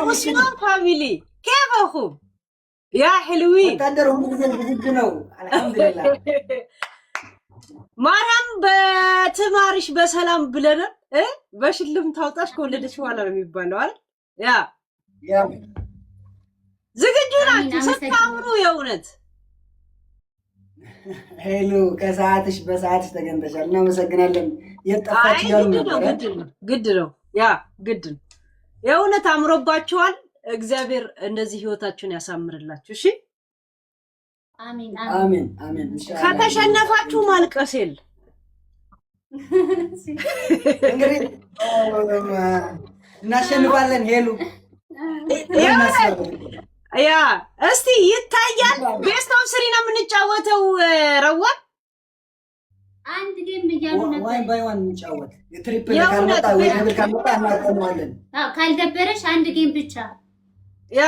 عثمان فاميلي كيف أخو يا حلوين تقدروا تجنوا الحمد لله مرهم بتمارش بسلام بلنا إيه باش اللي متوطاش كولدش ولا የሚባለው አይደል ያ ዝግጁ ናችሁ ስታምሩ የእውነት ሄሎ ከሰዓትሽ በሰዓትሽ ተገንተሻል እናመሰግናለን የጠፋች ያሉ ነበር ግድ ነው ያ ግድ ነው የእውነት አምሮባችኋል እግዚአብሔር እንደዚህ ህይወታችሁን ያሳምርላችሁ እሺ አሜን አሜን አሜን ኢንሻአላህ ከተሸነፋችሁ ማልቀስ የለ እንግዲህ እናሸንፋለን ሄሉ ያ እስቲ ይታያል ቤስት ኦፍ 3 ነው የምንጫወተው ረዋን አንድ ጌም እያሉ ነበር ዋን ባይ ዋን እንጫወት የትሪፕል ካልመጣ ወይ ደብል ካልመጣ እናቆማለን ካልደበረሽ አንድ ጌም ብቻ ያ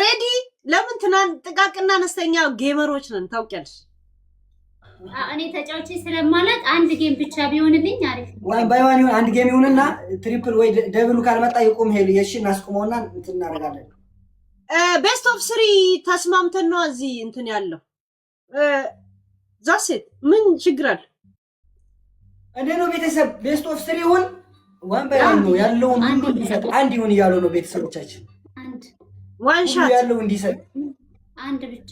ሬዲ ለምን ጥቃቅና አነስተኛ ጌመሮች ነን ታውቂያለሽ እኔ ተጫውቼ ስለማለት አንድ ጌም ብቻ ቢሆንልኝ አሪፍ ዋን ባይ ዋን አንድ ጌም ይሁንና ትሪፕል ወይ ደብሉ ካልመጣ ይቆም ሄሉ የሺ እናስቆመውና እንትን እናደርጋለን ቤስት ኦፍ 3 ተስማምተን ነው እዚህ እንትን ያለው ዛሴት ምን ችግር አለ እንዴ ነው ቤተሰብ ቤስት ኦፍ 3 ይሁን ዋን ባይ ዋን ነው ያለው ሁሉ እንዲሰጥ አንድ ይሁን ይያሉ ነው ቤተሰቦቻችን አንድ ዋን ሻት ያለው እንዲሰጥ አንድ ብቻ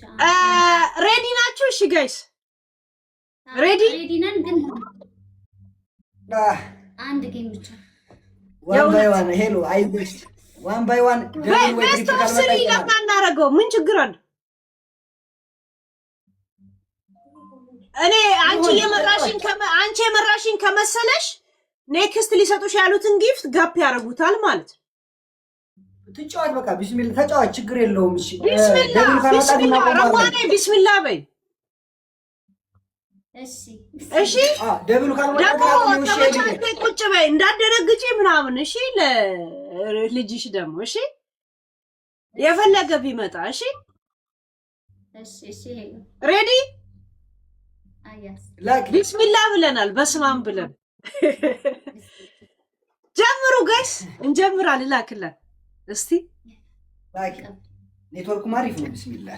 ሬዲ ናችሁ እሺ ጋይስ ሬዲ ነን ግን አንድ ጌም ብቻ ዋን ባይ ዋን ሄሎ አይብስ ዋን ባይ ዋን ደብል ወይ ቤስት ኦፍ 3 እናደርገው ምን ችግር አለ እኔ አንቺ የመራሽን ከመሰለሽ ኔክስት ሊሰጡሽ ያሉትን ጊፍት ጋፕ ያረጉታል ማለት ነው ትጫወት በቃ ቢስሚላ ተጫወት ችግር የለውም እሺ ቢስሚላ ረዋኔ ቢስሚላ በይ እሺ ደብሉ ካልመጣ ቁጭ በይ እንዳደረግጪ ምናምን እሺ ለልጅሽ ደግሞ እሺ የፈለገ ቢመጣ እሺ እሺ ሬዲ ቢስሚላ ብለናል በስማም ብለን ጀምሩ ጋይስ እንጀምራለን ላክለን እስቲ ላኪ ኔትወርኩ ማሪፍ ነው ቢስሚላ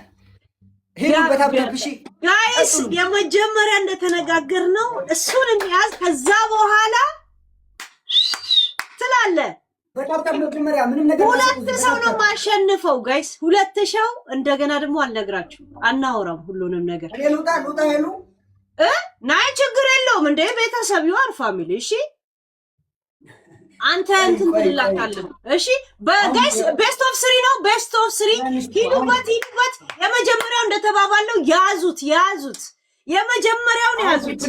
ሄዱ በታብታብሺ ጋይስ የመጀመሪያ እንደተነጋገር ነው እሱን እንያዝ ከዛ በኋላ ትላለ በታብታብ መጀመሪያ ምንም ነገር ሁለት ሰው ነው ማሸንፈው ጋይስ ሁለት ሰው እንደገና ደግሞ አልነግራችሁ አናወራም ሁሉንም ነገር ሉጣ ሄሉ ናይ ችግር የለውም እንደ ቤተሰብ ይዋር ፋሚሊ እሺ አንተ እንትን ትላካለህ እሺ በጋይስ ቤስት ኦፍ 3 ነው ቤስት ኦፍ 3 ሂዱበት የመጀመሪያው እንደተባባለው ያዙት የመጀመሪያውን ያዙት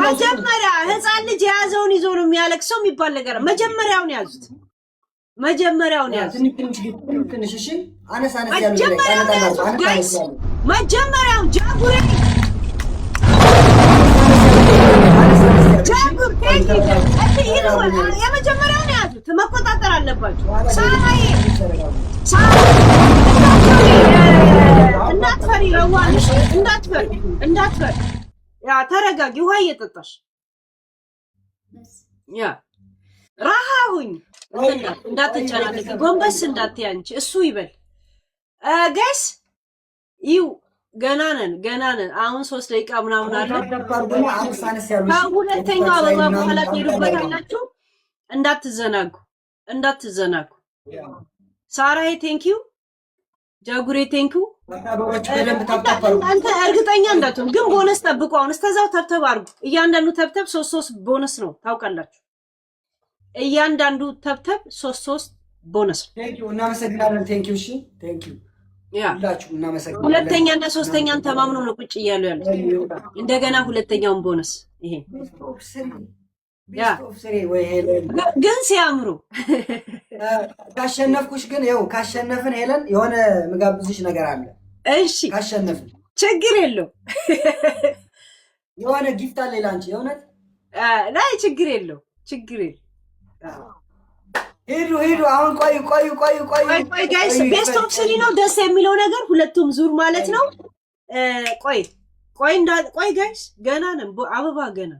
መጀመሪያ ህፃን ልጅ የያዘውን ይዞ ነው የሚያለቅሰው የሚባል ነገር መጀመሪያውን ያዙት ትንሽ እሺ አነስ ያሉ መጀመሪያው ጃጉሬ የመጀመሪያውን ያዙት መቆጣጠር አለባችሁ ሳይ እንዳትፈሪ ረዋንሽ እንዳትፈሪ ያ ተረጋጊ ውሃ እየጠጣሽ ያ ራሃሁኝ እንዳትጨናነቂ ጎንበስ እንዳትያንቺ እሱ ይበል ጋይስ ይው ገና ነን አሁን 3 ደቂቃ ምናምን አለ ሁለተኛው አበባ በኋላ ትሄዱበታላችሁ እንዳትዘናጉ ሳራዬ ቴንኪዩ ጃጉሬ ቴንኪዩ አንተ እርግጠኛ እንዳትሆን ግን ቦነስ ጠብቁ አሁን እስከዛው ተብተብ አድርጉ እያንዳንዱ ተብተብ 3 ቦነስ ነው ታውቃላችሁ እያንዳንዱ ተብተብ 3 ቦነስ ቴንኪዩ እናመሰግናለን ቴንኪዩ እሺ ቴንኪዩ ሁላችሁ እናመሰግናለን ሁለተኛና ሶስተኛን ተማምነው ነው ቁጭ እያሉ ያሉት እንደገና ሁለተኛውን ቦነስ ይሄ ግን ሲያምሩ ካሸነፍኩሽ ግን ያው ካሸነፍን ሄለን የሆነ መጋብዝሽ ነገር አለ እሺ ካሸነፍን ችግር የለው የሆነ ጊፍት አለ ላንቺ የሆነት ላይ ችግር የለው ሄዱ አሁን ቆዩ ጋይስ ቤስት ኦፍ 3 ነው ደስ የሚለው ነገር ሁለቱም ዙር ማለት ነው ቆይ ጋይስ ገና ነን አበባ ገና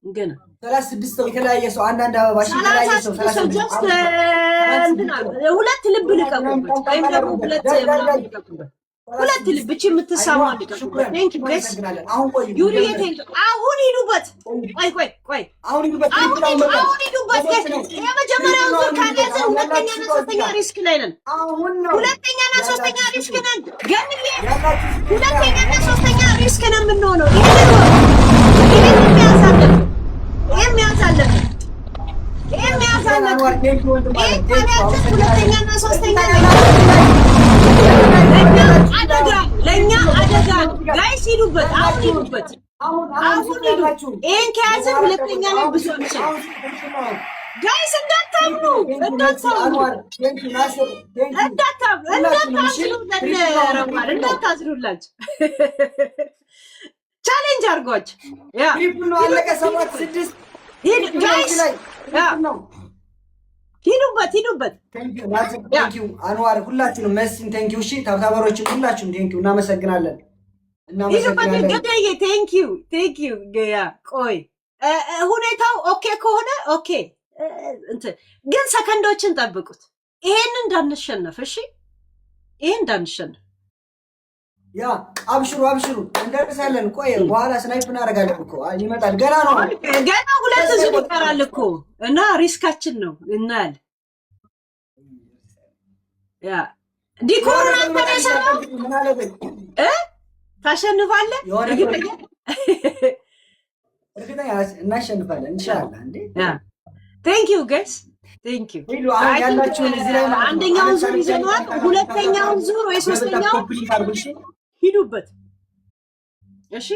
ገና 36 ሰው የተለያየ ሰው አንዳንድ አበባሽ የተለያየ ሰው 36 ሁለት ልብ ልቀቁበት ወይም ደግሞ ሁለት ልብ እቺ የምትሳማው ልቀቁበት። ቴንክ ዩ ጋይስ ዩሪ ቴንክ አሁን ሂዱበት። ቆይ አሁን ሂዱበት። የመጀመሪያው ዙር ካልያዘ ሁለተኛና ሶስተኛ ሪስክ ላይ ነን። ሁለተኛና ሶስተኛ ሪስክ ነን። ገንዬ ሁለተኛና ሶስተኛ ሪስክ ነን የምንሆነው። ይሄን መያዝ አለብን። ሁለተኛና ሶስተኛ ለእኛ አደጋ ጋይስ ሂዱበት። አሁን ሂዱበት። ይሄን ከያዝን ሁለተኛ ላይ ብዙ አንችል ጋይስ። እንዳታምኑ እንዳታዝኑላችሁ ቻሌንጅ አድርጓቸው። ሂዱበት። አንዋር ሁላችሁንም መስን ቴንኪው። እሺ ታብታበሮችን ሁላችሁም ቴንኪው። እናመሰግናለን። ቴንኪው። ቆይ ሁኔታው ኦኬ ከሆነ ኦኬ፣ ግን ሰከንዶችን ጠብቁት። ይሄን እንዳንሸነፍ። እሺ ይሄን እንዳንሸነፍ። ያ አብሽሩ እንደርሳለን። ቆይ በኋላ ስናይፕ እናደርጋለን እኮ ይመጣል። ገና ሁለት ዙር ይቀራል እኮ እና ሪስካችን ነው እናያለን። ያ ዲኮር ታሸንፋለህ። እርግጠኛ እናሸንፋለን ኢንሻአላህ። እንዴ ቴንክ ዩ ጋይስ ቴንክ ዩ። አንደኛውን ዙር ይዘነዋል። ሁለተኛውን ዙር ወይ ሶስተኛው ሂዱበት። እሺ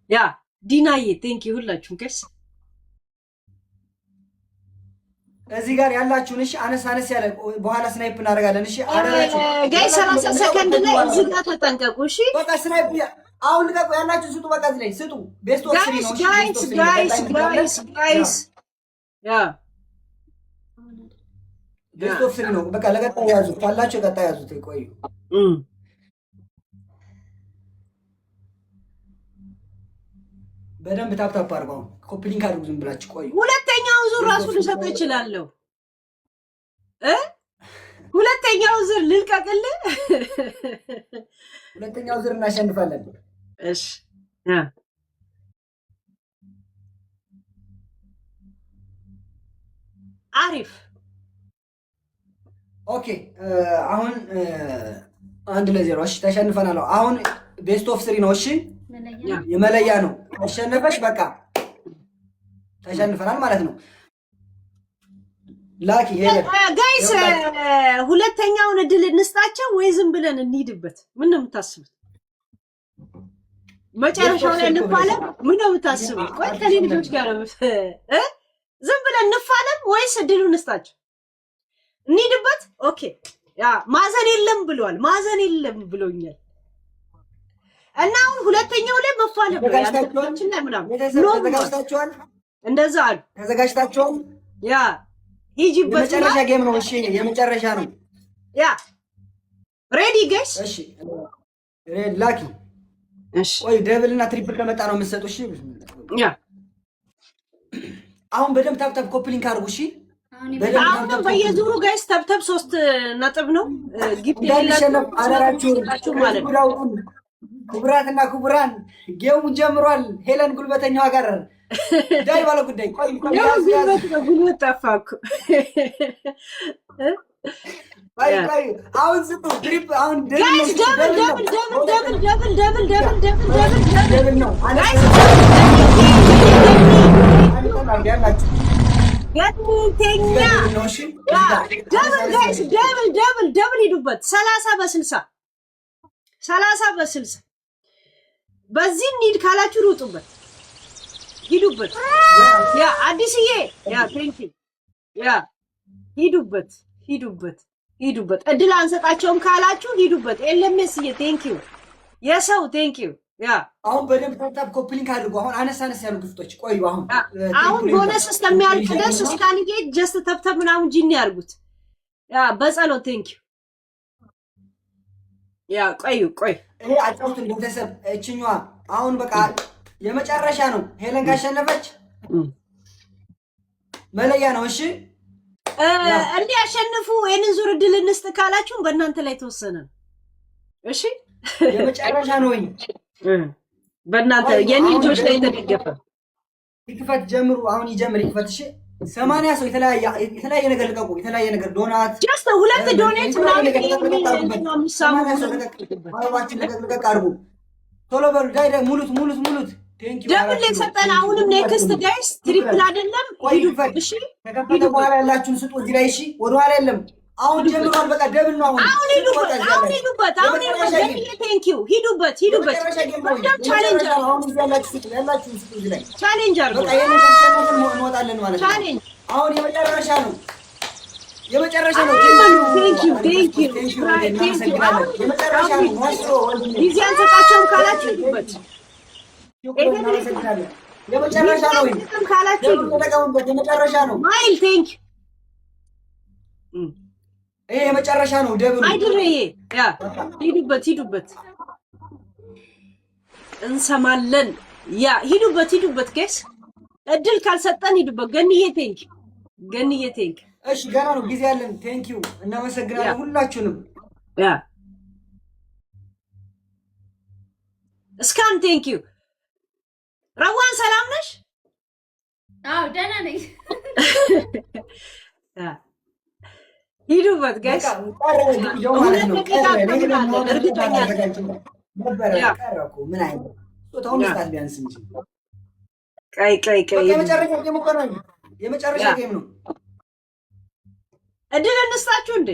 ያ ዲናዬ ቴንክ ዩ ሁላችሁም ጋይስ እዚህ ጋር ያላችሁን። እሺ አነስ ያለ በኋላ ስናይፕ እናደርጋለን። እሺ ጋይስ 30 ሰከንድ ላይ እዚህ ጋር ተጠንቀቁ። እሺ በቃ ስናይፕ አሁን ልቀቁ። ያላችሁ ስጡ። በቃ እዚህ ላይ ስጡ። ቤስት ኦፍ 3 ነው። ጋይስ ያ ቤስት ኦፍ 3 ነው። በቃ ለቀጣይ ያዙት። ካላችሁ ቀጣይ ያዙት። ቆዩ በደንብ ታፕታፕ አድርገው ኮፒ ሊንክ አድርጉ። ዝም ብላችሁ ቆዩ። ሁለተኛው ዙር ራሱ ልሰጥ እችላለሁ። ሁለተኛው ዙር ልልቀቅልህ። ሁለተኛው ዙር እናሸንፋለን። እሺ አሪፍ ኦኬ። አሁን 1-0 እሺ ተሸንፈናል። አሁን ቤስት ኦፍ 3 ነው። እሺ የመለያ ነው። አሸነፈሽ በቃ ተሸንፈናል ማለት ነው። ላኪ ጋይስ ሁለተኛውን እድል እንስጣቸው ወይ ዝም ብለን እንሂድበት? ምን ነው የምታስቡት? መጨረሻው ላይ እንፋለም? ምን ነው የምታስቡት? ቆይ ከኔ ልጆች ጋር ዝም ብለን እንፋለም ወይስ እድሉ እንስጣቸው? እንሂድበት። ኦኬ ያ ማዘን የለም ብሏል። ማዘን የለም ብሎኛል። እና አሁን ሁለተኛው ላይ መፋለም ነው ያለችን ላይ ምናምን ተዘጋጅታችኋል? እንደዛ አሉ። ተዘጋጅታችኋል? ያ ሂጂበት። የመጨረሻ ጌም ነው። እሺ የመጨረሻ ነው። ያ ሬዲ ጋይስ? እሺ ሬዲ ላኪ። እሺ ወይ ደብል እና ትሪፕል ከመጣ ነው የምትሰጡ። እሺ ያ አሁን በደምብ ታፕታፕ ኮፒ ሊንክ አድርጉ። እሺ አሁን በየዙሩ ጋይስ ታፕታፕ 3 ነጥብ ነው ጊፍት እንዳልሸነፍ አደራችሁ ማለት ነው። ክቡራትና ክቡራን ጌሙ ጀምሯል። ሄለን ጉልበተኛዋ ጋር ዳይ ባለ ጉዳይ ጉልበት ጠፋ እኮ። አሁን ስጡ ትሪፕ አሁን ጋይስ ደብል ነው ደብል ሂዱበት። 30 በ60 በዚህ እንሂድ ካላችሁ ሩጡበት፣ ሂዱበት። ያ አዲስዬ ያ ቴንክ ዩ ያ ሂዱበት። እድል አንሰጣቸውም ካላችሁ ሂዱበት። ኤልኤምኤስዬ ቴንክ ዩ የሰው ቴንክ ዩ ያ አሁን በደንብ ታፕ ኮፒ ሊንክ አድርጉ። አሁን አነስ ያሉ ግፍቶች ቆዩ። አሁን ቦነስ እስከሚያልቅ ድረስ እስካንጌ ጀስት ተብተብ ምናምን ጂኒ ያርጉት። ያ በጸሎት ቴንክ ዩ ያ ቆይ ይሄ አጫውቱን ቤተሰብ። እችኛዋ አሁን በቃ የመጨረሻ ነው። ሄለን ካሸነፈች መለያ ነው። እሺ እንዲያሸንፉ ይሄንን ዙር እድል እንስጥ ካላችሁ በእናንተ ላይ ተወሰነ። እሺ የመጨረሻ ነው። በእናንተ የኔ ልጆች ላይ ተደገፈ። ይክፈት ጀምሩ። አሁን ይጀምር ይክፈት። እሺ 80 ሰው የተለያየ ነገር ልቀቁ። የተለያየ ነገር ዶናት ጀስት ሁለት ዶኔት ምናምን ነው የሚሳሙ ልቀቅ አድርጉ። ቶሎ በሉ ዳይዳ ሙሉት ደብል የሰጠን አሁንም ኔክስት ጋይስ ትሪፕል አይደለም። ሂዱበት። እሺ ከከፈተ በኋላ ያላችሁን ስጡ እዚህ ላይ። እሺ ወደኋላ የለም። አሁን ጀምሯል። በቃ ደብል ነው። አሁን ሂዱበት። ቴንክ ዩ ሂዱበት። ቻሌንጅ አሁን እዚህ ያላችሁ ስጡ እዚህ ላይ ቻሌንጅ አድርጉ። በቃ ይሄን ተሸንፈን እንወጣለን ማለት ነው። ቻሌንጅ አሁን የመጨረሻ ነው። ቴንክ ዩ የመጨረሻ ነው። ጊዜ አንሰጣቸውም ካላችሁ ሂዱበት። የመጨረሻ ነው ካላችሁ ተጠቀሙበት። የመጨረሻ ነው ማይል ቴንክ ዩ ይሄ የመጨረሻ ነው። ደብሉ አይደረ ያ ሂዱበት እንሰማለን። ያ ሂዱበት ጌስ እድል ካልሰጠን ሂዱበት። ገንዬ ቴንክ እሺ ገና ነው ጊዜ ያለን። ቴንክ ዩ እናመሰግናለን ሁላችሁንም። ያ እስካን ቴንክ ዩ ረዋን ሰላም ነሽ? አዎ ደህና ነኝ። ሂዱበት ጋይስ የመጨረሻ ጌም ነው። እድል እንስጣችሁ እንዴ?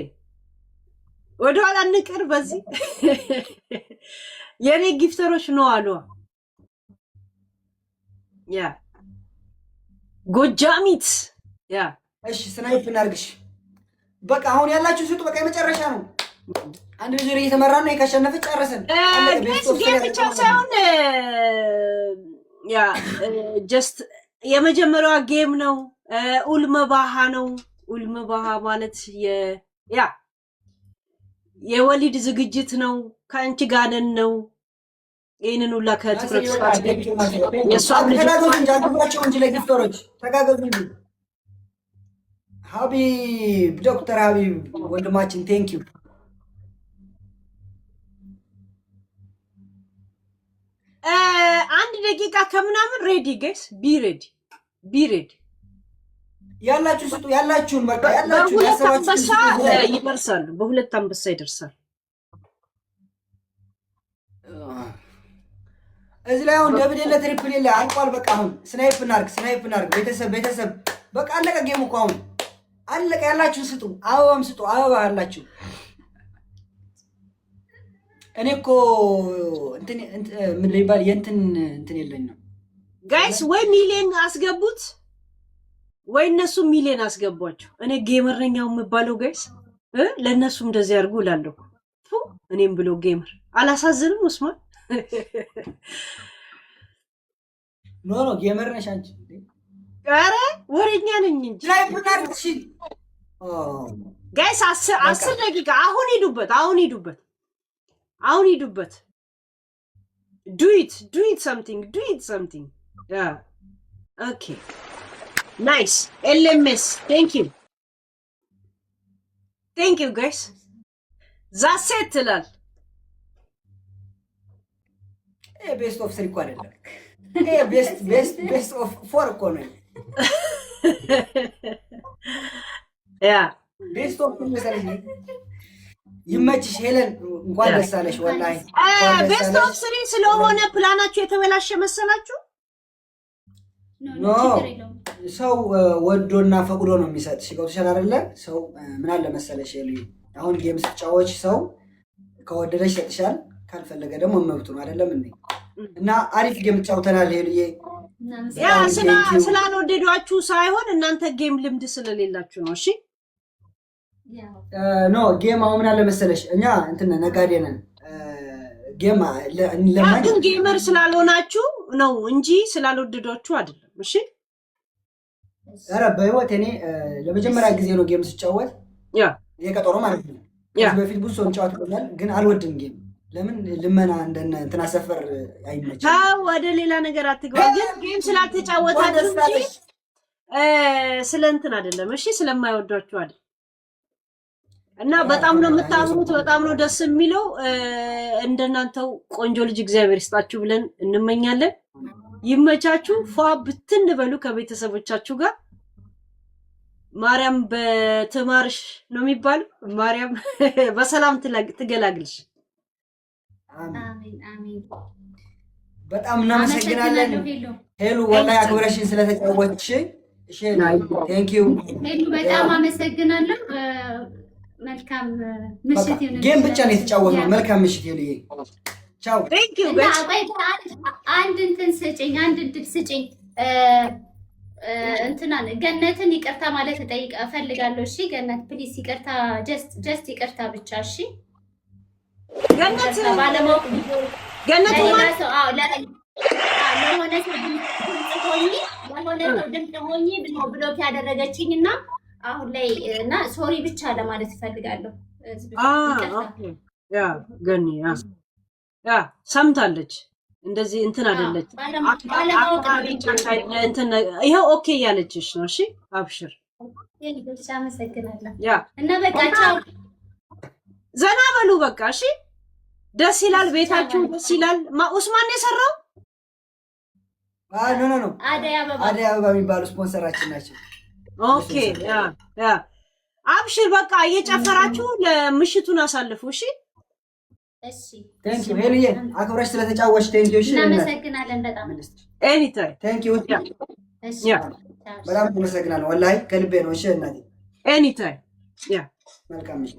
ወደኋላ እንቅር። በዚህ የኔ ጊፍተሮች ነው አሉ። ያ ጎጃሚት ያ እሺ ስናይፕ እናርግሽ። በቃ አሁን ያላችሁ ስጡ። በቃ የመጨረሻ ነው። አንድ ዙር እየተመራ ነው። ካሸነፈ ጨረሰን። ጌም ብቻ ሳይሆን ያ ጀስት የመጀመሪያዋ ጌም ነው። ኡልመባሃ ነው። ኡልመባሃ ማለት ያ የወሊድ ዝግጅት ነው። ከአንቺ ጋር ነን ነው። ይሄንን ሁላ ከትኩረት ስፋት የሷም ልጅ ተጋገዙ እንጂ ለጊፍተሮች ተጋገዙ እንጂ ሀቢብ ዶክተር ሀቢብ ወንድማችን ቴንክ ዩ። አንድ ደቂቃ ከምናምን ሬዲ ጋይስ ቢ ሬዲ ያላችሁ ስጡ። ያላችሁን በቃ ያላችሁ ይደርሳሉ። በሁለት አንበሳ ይደርሳል። እዚህ ላይ አሁን ደብል የለ ትሪፕል የለ አልቋል። በቃ አሁን ስናይፕ እናርግ። ቤተሰብ በቃ አለቀ ጌሙ እኮ አሁን አለቀ። ያላችሁን ስጡ። አበባም ስጡ። አበባ አላችሁ። እኔ እኮ ምን ይባል እንትን የለኝ ነው ጋይስ። ወይ ሚሊየን አስገቡት ወይ እነሱ ሚሊየን አስገቧቸው። እኔ ጌመር ነኝ የምባለው ጋይስ። ለእነሱም እንደዚህ አድርጉ እላለሁ። እኔም ብሎ ጌመር አላሳዝንም። ኡስማን ኖ ጌመር ነሽ አንቺ። ኧረ ወሬኛ ነኝ እንጂ ላይ ቡናርክሽ ጋይስ። 10 ደቂቃ አሁን ሂዱበት። do it something yeah okay nice LMS thank you guys. that's it ትላል። ቤስት ኦፍ 3 እኮ አይደለም። ቤስት ኦፍ 4 እኮ ነው። ያ ቤስት ኦፍ መሰለኝ። ይመችሽ ሄለን፣ እንኳን ደስ አለሽ። ወላሂ ቤስት ኦፍ 3 ስለሆነ ፕላናችሁ የተበላሸ መሰላችሁ? ኖ ሰው ወዶና ፈቅዶ ነው የሚሰጥሽ። ገብቶሻል አይደለ? ሰው ምን አለ መሰለሽ አሁን ጌም ስትጫወች ሰው ከወደደሽ ይሰጥሻል፣ ካልፈለገ ደግሞ መብቱ ነው አይደለም እንዴ? እና አሪፍ ጌም ጫውተናል። ሄሉዬ ያ ስላልወደዷችሁ ሳይሆን እናንተ ጌም ልምድ ስለሌላችሁ ነው። እሺ ኖ ጌም አሁን ምን አለ መሰለሽ እኛ እንትን ነጋዴ ነን። ጌም ግን ጌመር ስላልሆናችሁ ነው እንጂ ስላልወደዷችሁ አይደለም። እሺ ኧረ በህይወት እኔ ለመጀመሪያ ጊዜ ነው ጌም ስጫወት። ያ የቀጠሮ ማለት ነው። በፊት ብዙ ሰው ጫወት ይቆያል፣ ግን አልወድም ጌም። ለምን ልመና እንደነ እንትና ሰፈር አይመችም? ታው ወደ ሌላ ነገር አትገባ። ግን ጌም ስላልተጫወታችሁ እንጂ ስለ እንትን አይደለም። እሺ ስለማይወዷችሁ አይደል? እና በጣም ነው የምታምሩት፣ በጣም ነው ደስ የሚለው። እንደናንተው ቆንጆ ልጅ እግዚአብሔር ይስጣችሁ ብለን እንመኛለን። ይመቻችሁ፣ ፏ ብትን በሉ ከቤተሰቦቻችሁ ጋር። ማርያም በትማርሽ ነው የሚባለው። ማርያም በሰላም ትገላግልሽ። አሜን አሜን። በጣም እናመሰግናለን ሄሉ፣ ወላሂ አክብረሽን ስለተጫወትሽ። እሺ ቴንክ ዩ ሄሉ፣ በጣም አመሰግናለሁ። መልካም ምሽት ይሁን። ጌም ብቻ ነው የተጫወትነው። መልካም ምሽት ይሁን። ቻው ቴንክ ዩ። አንድ እንትን ስጭኝ፣ አንድ ድል ስጭኝ። እንትናን ገነትን ይቅርታ ማለት እፈልጋለሁ። እሺ ገነት ፕሊስ፣ ይቅርታ፣ ጀስት ይቅርታ ብቻ። እሺ ገነት ባለማወቅ ገነት ለሆነ ሰው ድምፅ ሆኜ ብሎክ ያደረገችኝ እና አሁን ላይ እና ሶሪ ብቻ ለማለት እፈልጋለሁ። ያ ገኒ ያ ሰምታለች። እንደዚህ እንትን አይደለች። እንትን ይሄው ኦኬ እያለችሽ ነው። እሺ አብሽር። አመሰግናለሁ። ያ እና በቃ ቻው፣ ዘና በሉ በቃ። እሺ ደስ ይላል፣ ቤታችሁ ደስ ይላል። ኡስማን የሰራው ኖ አደይ አበባ የሚባሉ ስፖንሰራችን ናቸው። ኦኬ ያ አብሽር በቃ እየጨፈራችሁ ለምሽቱን አሳልፉ። እሺ እሺ ቴንክ ዩ ሄሉዬ፣ አክብረሽ ስለተጫወትሽ ቴንክ ዩ። እሺ እናመሰግናለን በጣም ኤኒ ታይም ቴንክ ዩ። እሺ በጣም አመሰግናለሁ ወላሂ ከልቤ ነው። እሺ እናቴ ኤኒ ታይም ያ መልካም እሺ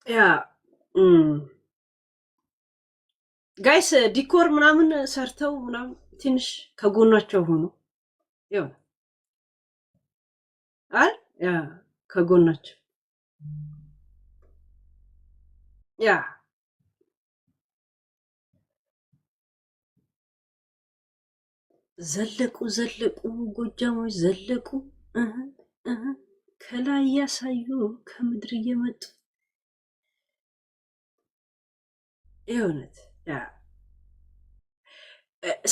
ያ ጋይስ ዲኮር ምናምን ሰርተው ምናምን ትንሽ ከጎናቸው ሆኖ ያው ያ ከጎናቸው ያ ዘለቁ ጎጃሞች ዘለቁ ከላይ ያሳዩ ከምድር እየመጡ የእውነት ያ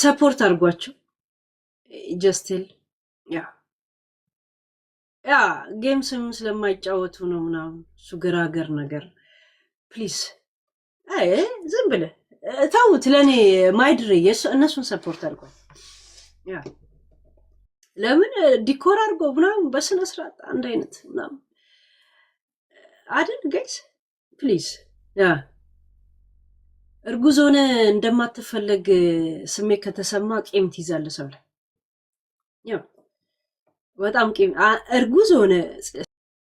ሰፖርት አድርጓቸው። ጀስቲል ያ ጌም ስም ስለማይጫወቱ ነው ምናምን እሱ ገራገር ነገር ፕሊዝ ዝም ብለህ ተውት። ለእኔ ማይድሬ እነሱን ሰፖርት አድርጓል። ያ ለምን ዲኮር አድርጎ ምናምን በስነ ስርዓት አንድ አይነት ምናምን አይደል ጋይስ ፕሊዝ። ያ እርጉዝ ሆነ እንደማትፈለግ ስሜት ከተሰማ ቂም ትይዛለህ ሰው ላይ። ያው በጣም ቂም እርጉዝ ሆነ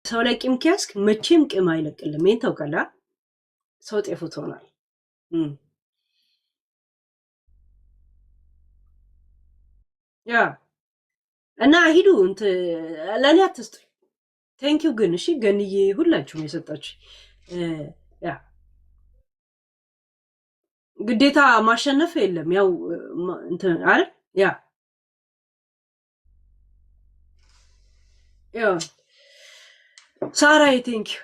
ሰው ላይ ቂም ከያዝክ መቼም ቂም አይለቅልም። ይሄን ታውቃለህ። ሰው ጤፉ ትሆናል። ያ እና ሂዱ ለእኔ አትስጡኝ። ቴንኪው ግን እሺ ገንዬ ሁላችሁም የሰጣችሁ ያ ግዴታ ማሸነፍ የለም። ያው እንትን አይደል ያ ሳራዬ ቴንኪው።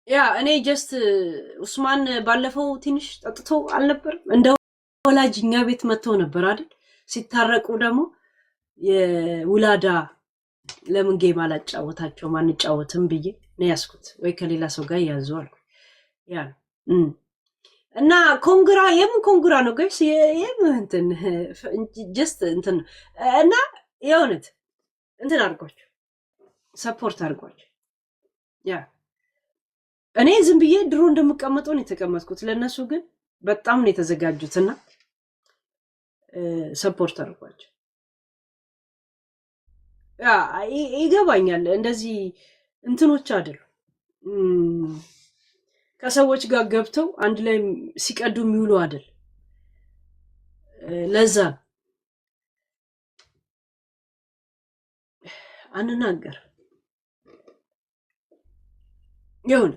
ያ እኔ ጀስት ኡስማን ባለፈው ትንሽ ጠጥቶ አልነበርም? እንደ ወላጅ እኛ ቤት መጥቶ ነበር አይደል? ሲታረቁ ደግሞ የውላዳ ለምን ጌም አላጫወታቸውም አንጫወትም ብዬ ነው ያስኩት። ወይ ከሌላ ሰው ጋር ያዙ አልኩ። ያ እና ኮንግራ የምን ኮንግራ ነው ጋይስ? የምን እንትን ጀስት እንትን እና የእውነት እንትን አድርጓቸው ሰፖርት አድርጓቸው። ያ እኔ ዝም ብዬ ድሮ እንደምቀመጠው ነው የተቀመጥኩት። ለእነሱ ግን በጣም ነው የተዘጋጁትና ሰፖርት አድርጓቸው። ያ ይገባኛል። እንደዚህ እንትኖች አይደሉ ከሰዎች ጋር ገብተው አንድ ላይ ሲቀዱ የሚውሉ አይደል። ለዛ አንናገር ይሁን